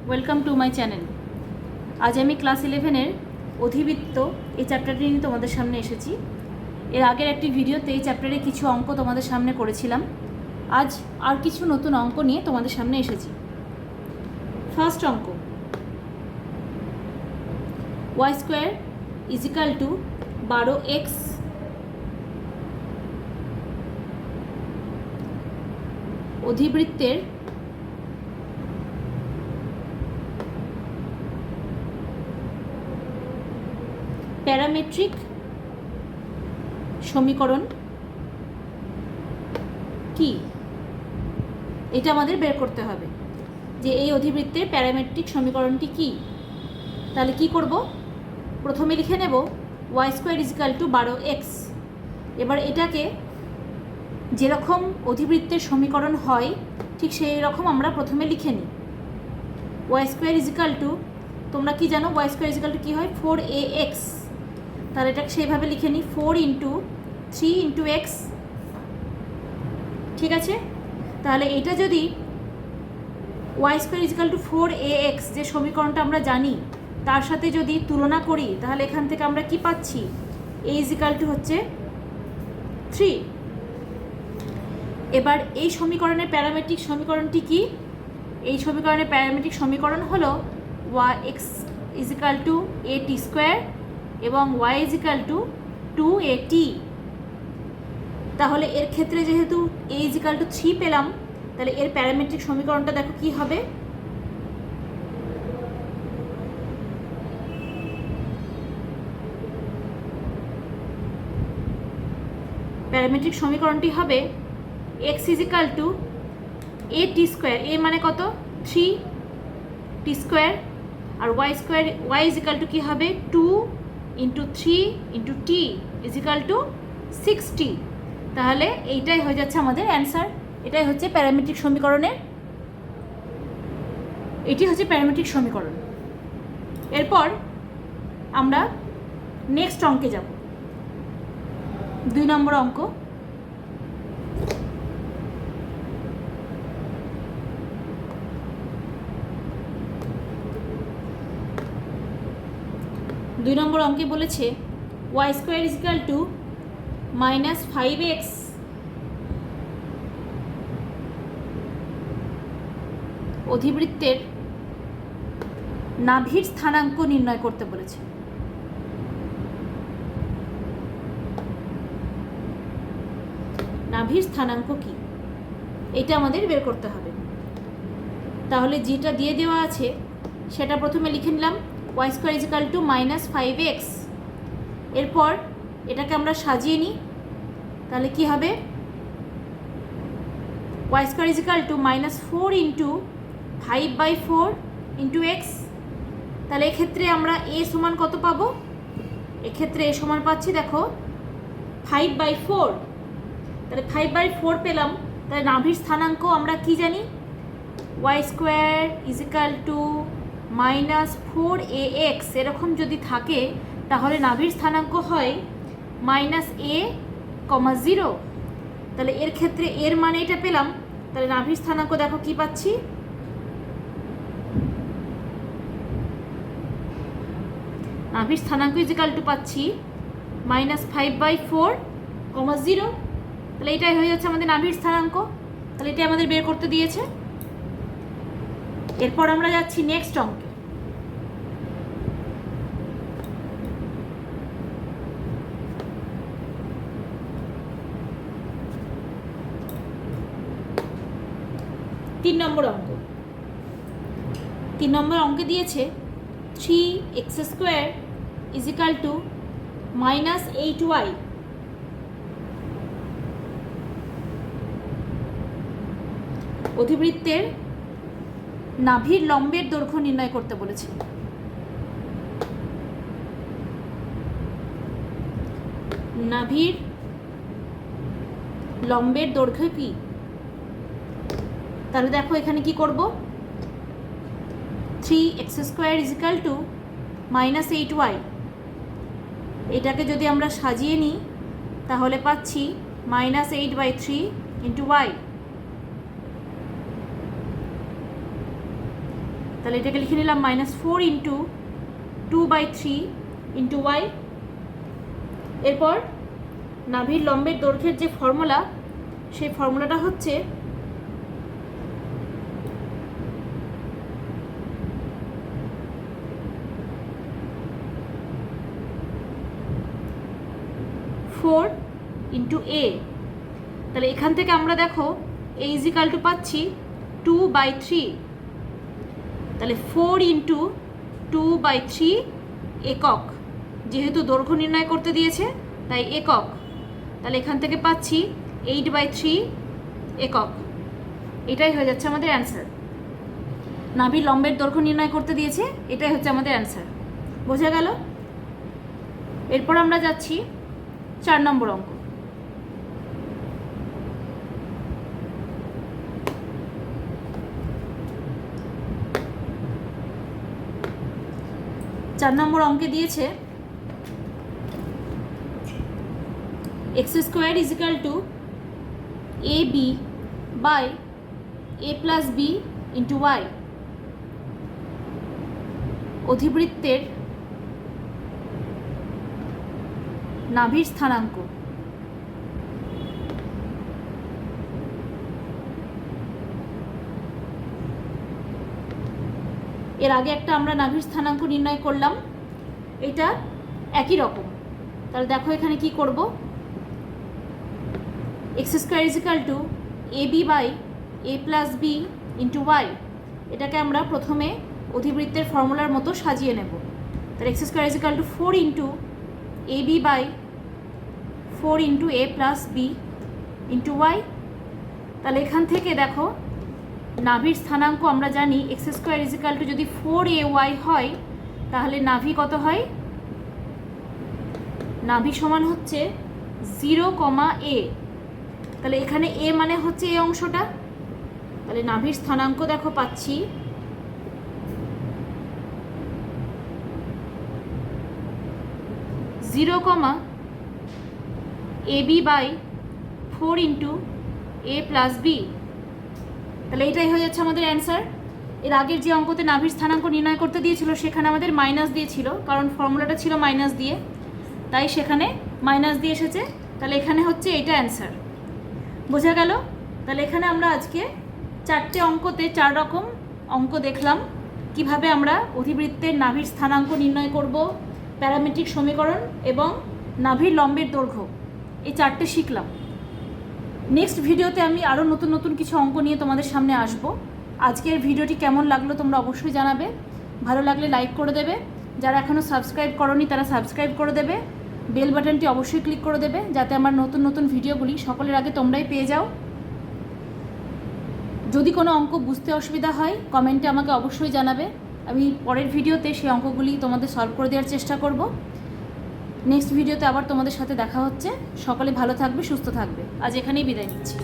Welcome to my channel. আজ আমি class 11-এর অধিবৃত্ত এই চ্যাপ্টারটি নিয়ে তোমাদের সামনে এসেছি। এর আগের একটি ভিডিওতে এই চ্যাপ্টারে কিছু অঙ্ক তোমাদের সামনে করেছিলাম। আজ আর কিছু নতুন অঙ্ক নিয়ে তোমাদের সামনে এসেছি। ফার্স্ট অঙ্ক, y square is equal to 12x অধিবৃত্তের প্যারামেট্রিক সমীকরণ কি? এটা আমাদের বের করতে হবে যে এই অধিবৃত্তের প্যারামেট্রিক সমীকরণটি কি। তাহলে কি করব? প্রথমে লিখে নেব y square is equal to 12x। এবার এটাকে যেরকম অধিবৃত্তের সমীকরণ হয় ঠিক সেই রকম আমরা প্রথমে লিখে নিই। y স্কোয়ার ইজিক্যাল টু, তোমরা কি জানো y স্কোয়ার ইজিক্যাল টু কী হয়? 4ax। তাহলে এটাকে সেইভাবে লিখে নিই 4 ইন্টু 3 ইন্টু এক্স। ঠিক আছে, তাহলে এটা যদি y square is equal two 4ax যে সমীকরণটা আমরা জানি তার সাথে যদি তুলনা করি তাহলে এখান থেকে আমরা কি পাচ্ছি? a ইজিক্যাল টু হচ্ছে 3। এবার এই সমীকরণের প্যারামেট্রিক সমীকরণটি কি? এই সমীকরণের প্যারামেট্রিক সমীকরণ হলো x equal to at square এবং y ইজিক্যাল টু 2at। তাহলে এর ক্ষেত্রে যেহেতু a ইজিক্যাল টু 3 পেলাম, তাহলে এর প্যারামেট্রিক সমীকরণটা দেখো কি হবে? প্যারামেট্রিক সমীকরণটি হবে x equal to at square, a মানে কত? 3 t স্কোয়ার, আর y ইজিক্যাল টু কী হবে? 2 into 3 into t equal to 60। তাহলে এইটাই হয়ে যাচ্ছে আমাদের অ্যান্সার। এটাই হচ্ছে প্যারামেট্রিক সমীকরণের, এটি হচ্ছে প্যারামেট্রিক সমীকরণ। এরপর আমরা নেক্সট অঙ্কে যাব। 2 নম্বর অঙ্ক। দুই নম্বর অঙ্কে বলেছে y square is equal to -5x অধিবৃত্তের নাভির স্থানাঙ্ক নির্ণয় করতে বলেছে। নাভির স্থানাঙ্ক কি? এটা আমাদের বের করতে হবে। তাহলে যেটা দিয়ে দেওয়া আছে সেটা প্রথমে লিখে নিলাম y square is equal to -5x। এরপর এটাকে আমরা সাজিয়ে নিই, তাহলে কি হবে? y square is equal to -4 into 5/4 into x। তাহলে এক্ষেত্রে আমরা a সমান কত পাবো? এক্ষেত্রে a সমান পাচ্ছি দেখো 5/4। তাহলে 5/4 পেলাম। তাহলে নাভির স্থানাঙ্ক আমরা কি জানি? y square is equal two -4ax এরকম যদি থাকে তাহলে নাভির স্থানাঙ্ক হয় -a,0। তাহলে এর ক্ষেত্রে এর মানে এটা পেলাম। তাহলে নাভির স্থানাঙ্ক দেখো কি পাচ্ছি? নাভির স্থানাঙ্ক ইজিক্যাল টু পাচ্ছি -5/4, 0। তাহলে এটাই হয়ে যাচ্ছে আমাদের নাভির স্থানাঙ্ক। তাহলে এটাই আমাদের বের করতে দিয়েছে। এরপর আমরা যাচ্ছি নেক্সট অঙ্কে। তিন নম্বর অঙ্ক। 3 নম্বর অঙ্কে দিয়েছে 3x square is equal two -8y অধিবৃত্তের নাভির লম্বের দৈর্ঘ্য নির্ণয় করতে বলেছে। নাভির লম্বের দৈর্ঘ্য কি? তাহলে দেখো এখানে কি করব? 3x square is equal two -8y। এটাকে যদি আমরা সাজিয়ে নিই তাহলে পাচ্ছি মাইনাস 8/3 ইন্টু ওয়াই। তাহলে এটাকে লিখে নিলাম -4 ইন্টু 2/3 ইন্টু ওয়াই। এরপর নাভির লম্বের দৈর্ঘ্যের যে ফর্মুলা, সেই ফর্মুলাটা হচ্ছে ফোর ইন্টু এ। তাহলে এখান থেকে আমরা দেখো এ ইজিক্যাল টু পাচ্ছি 2/3। তাহলে 4 ইন্টু 2/3 একক, যেহেতু দৈর্ঘ্য নির্ণয় করতে দিয়েছে তাই একক। তাহলে এখান থেকে পাচ্ছি 8/3 একক। এটাই হয়ে যাচ্ছে আমাদের অ্যান্সার। নাভির লম্বের দৈর্ঘ্য নির্ণয় করতে দিয়েছে, এটাই হচ্ছে আমাদের অ্যান্সার। বোঝা গেল? এরপর আমরা যাচ্ছি 4 নম্বর অঙ্ক। চার নম্বর অঙ্কে দিয়েছে x² is equal to ab by a plus b into y. অধিবৃত্তের নাভির স্থানাঙ্ক। এর আগে একটা আমরা নাভির স্থানাঙ্ক নির্ণয় করলাম, এটা একই রকম। তাহলে দেখো এখানে কি করব, x² is equal to ab by a plus b into y. এটাকে আমরা প্রথমে অধিবৃত্তের ফর্মুলার মতো সাজিয়ে নেব। তাহলে x² is equal to 4 into ab by 4 into a plus b into y. তাহলে এখান থেকে দেখো নাভির স্থানাঙ্ক আমরা জানি x² ইজিক্যাল টু যদি 4ay হয় তাহলে নাভি কত হয়, নাভি সমান হচ্ছে 0,a। তাহলে এখানে a মানে হচ্ছে এই অংশটা। তাহলে নাভির স্থানাঙ্ক দেখো পাচ্ছি 0,ab by 4 into a plus b। তাহলে এটাই হয়ে যাচ্ছে আমাদের অ্যান্সার। এর আগের যে অঙ্কতে নাভির স্থানাঙ্ক নির্ণয় করতে দিয়েছিল সেখানে আমাদের মাইনাস দিয়েছিল, কারণ ফর্মুলাটা ছিল মাইনাস দিয়ে, তাই সেখানে মাইনাস দিয়ে এসেছে। তাহলে এখানে হচ্ছে এইটা অ্যান্সার। বোঝা গেল? তাহলে এখানে আমরা আজকে 4টে অঙ্কতে 4 রকম অঙ্ক দেখলাম, কিভাবে আমরা অধিবৃত্তের নাভির স্থানাঙ্ক নির্ণয় করব, প্যারামেট্রিক সমীকরণ এবং নাভির লম্বের দৈর্ঘ্য, এই 4টে শিখলাম। নেক্সট ভিডিওতে আমি আরও নতুন নতুন কিছু অঙ্ক নিয়ে তোমাদের সামনে আসব। আজকের ভিডিওটি কেমন লাগলো তোমরা অবশ্যই জানাবে। ভালো লাগলে লাইক করে দেবে, যারা এখনও সাবস্ক্রাইব করোনি তারা সাবস্ক্রাইব করে দেবে, বেল বাটনটি অবশ্যই ক্লিক করে দেবে যাতে আমার নতুন নতুন ভিডিওগুলি সকলের আগে তোমরাই পেয়ে যাও। যদি কোনো অঙ্ক বুঝতে অসুবিধা হয় কমেন্টে আমাকে অবশ্যই জানাবে, আমি পরের ভিডিওতে সেই অঙ্কগুলি তোমাদের সলভ করে দেওয়ার চেষ্টা করব। নেক্সট ভিডিওতে আবার তোমাদের সাথে দেখা হচ্ছে। সকলে ভালো থাকবে, সুস্থ থাকবে। আজ এখানেই বিদায় নিচ্ছি।